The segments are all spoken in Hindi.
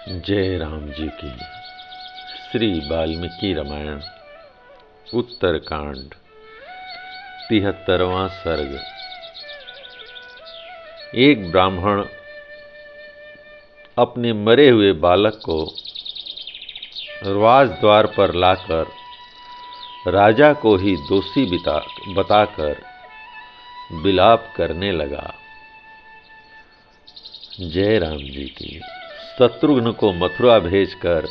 जय राम जी की। श्री वाल्मीकि रामायण उत्तरकांड 73वां सर्ग। एक ब्राह्मण अपने मरे हुए बालक को राजद्वार पर लाकर राजा को ही दोषी बताकर विलाप करने लगा। जय राम जी की। शत्रुघ्न को मथुरा भेजकर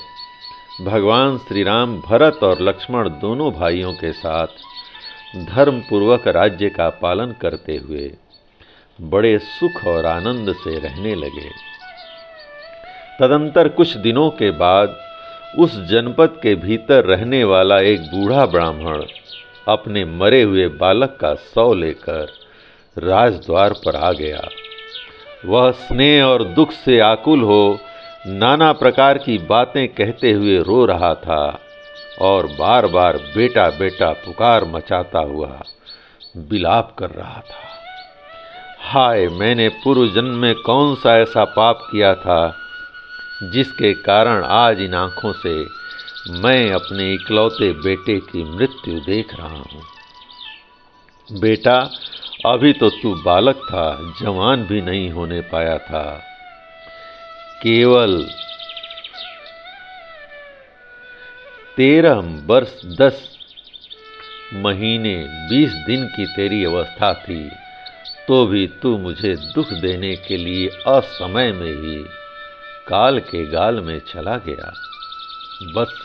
भगवान श्री राम भरत और लक्ष्मण दोनों भाइयों के साथ धर्मपूर्वक राज्य का पालन करते हुए बड़े सुख और आनंद से रहने लगे। तदंतर कुछ दिनों के बाद उस जनपद के भीतर रहने वाला एक बूढ़ा ब्राह्मण अपने मरे हुए बालक का शव लेकर राजद्वार पर आ गया। वह स्नेह और दुख से आकुल हो नाना प्रकार की बातें कहते हुए रो रहा था और बार बार बेटा बेटा पुकार मचाता हुआ विलाप कर रहा था। हाय, मैंने पूर्व जन्म में कौन सा ऐसा पाप किया था जिसके कारण आज इन आंखों से मैं अपने इकलौते बेटे की मृत्यु देख रहा हूँ। बेटा, अभी तो तू बालक था, जवान भी नहीं होने पाया था। केवल 13 वर्ष 10 महीने 20 दिन की तेरी अवस्था थी, तो भी तू मुझे दुख देने के लिए असमय में ही काल के गाल में चला गया। बस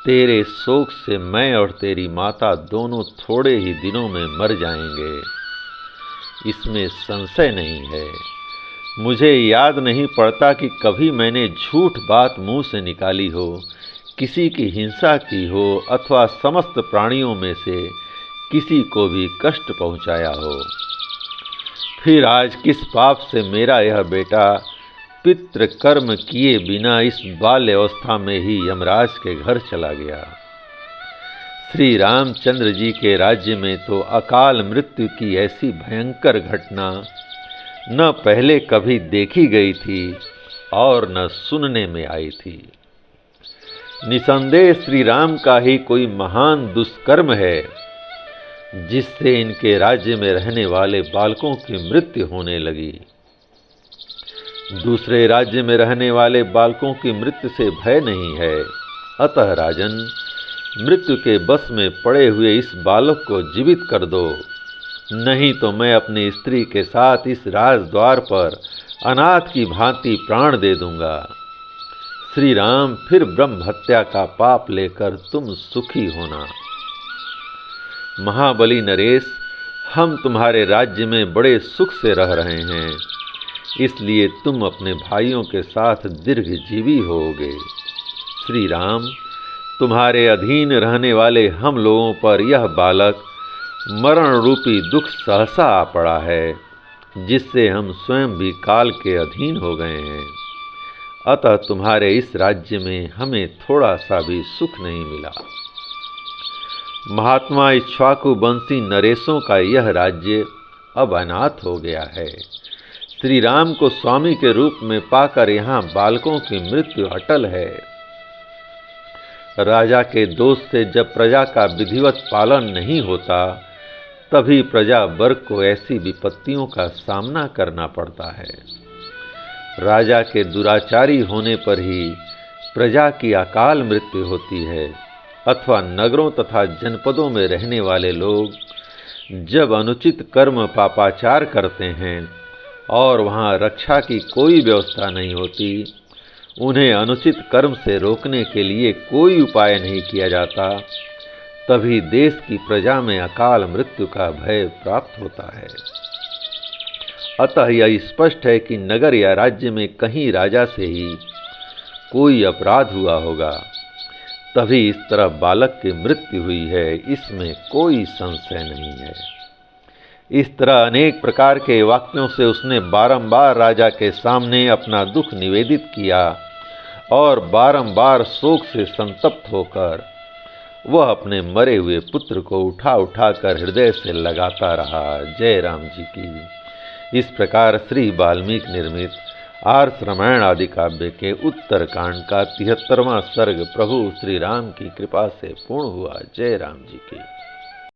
तेरे शोक से मैं और तेरी माता दोनों थोड़े ही दिनों में मर जाएंगे, इसमें संशय नहीं है। मुझे याद नहीं पड़ता कि कभी मैंने झूठ बात मुंह से निकाली हो, किसी की हिंसा की हो अथवा समस्त प्राणियों में से किसी को भी कष्ट पहुंचाया हो। फिर आज किस पाप से मेरा यह बेटा पितृ कर्म किए बिना इस बाल्य अवस्था में ही यमराज के घर चला गया। श्री रामचंद्र जी के राज्य में तो अकाल मृत्यु की ऐसी भयंकर घटना न पहले कभी देखी गई थी और न सुनने में आई थी। निसंदेह श्री राम का ही कोई महान दुष्कर्म है जिससे इनके राज्य में रहने वाले बालकों की मृत्यु होने लगी। दूसरे राज्य में रहने वाले बालकों की मृत्यु से भय नहीं है। अतः राजन, मृत्यु के बस में पड़े हुए इस बालक को जीवित कर दो, नहीं तो मैं अपनी स्त्री के साथ इस राजद्वार पर अनाथ की भांति प्राण दे दूंगा। श्री राम, फिर ब्रह्म हत्या का पाप लेकर तुम सुखी होना। महाबली नरेश, हम तुम्हारे राज्य में बड़े सुख से रह रहे हैं, इसलिए तुम अपने भाइयों के साथ दीर्घजीवी होगे। श्री राम, तुम्हारे अधीन रहने वाले हम लोगों पर यह बालक मरण रूपी दुख सहसा आ पड़ा है, जिससे हम स्वयं भी काल के अधीन हो गए हैं। अतः तुम्हारे इस राज्य में हमें थोड़ा सा भी सुख नहीं मिला। महात्मा इक्ष्वाकु वंशी नरेशों का यह राज्य अब अनाथ हो गया है। श्री राम को स्वामी के रूप में पाकर यहाँ बालकों की मृत्यु अटल है। राजा के दोष से जब प्रजा का विधिवत पालन नहीं होता, तभी प्रजा वर्ग को ऐसी विपत्तियों का सामना करना पड़ता है। राजा के दुराचारी होने पर ही प्रजा की अकाल मृत्यु होती है, अथवा नगरों तथा जनपदों में रहने वाले लोग जब अनुचित कर्म पापाचार करते हैं और वहाँ रक्षा की कोई व्यवस्था नहीं होती, उन्हें अनुचित कर्म से रोकने के लिए कोई उपाय नहीं किया जाता, तभी देश की प्रजा में अकाल मृत्यु का भय प्राप्त होता है। अतः यह स्पष्ट है कि नगर या राज्य में कहीं राजा से ही कोई अपराध हुआ होगा, तभी इस तरह बालक की मृत्यु हुई है, इसमें कोई संशय नहीं है। इस तरह अनेक प्रकार के वाक्यों से उसने बारंबार राजा के सामने अपना दुख निवेदित किया और बारंबार शोक से संतप्त होकर वह अपने मरे हुए पुत्र को उठा कर हृदय से लगाता रहा। जय राम जी की। इस प्रकार श्री वाल्मीकि निर्मित आर्ष रामायण आदि काव्य के उत्तरकांड का 73वां सर्ग प्रभु श्री राम की कृपा से पूर्ण हुआ। जय राम जी की।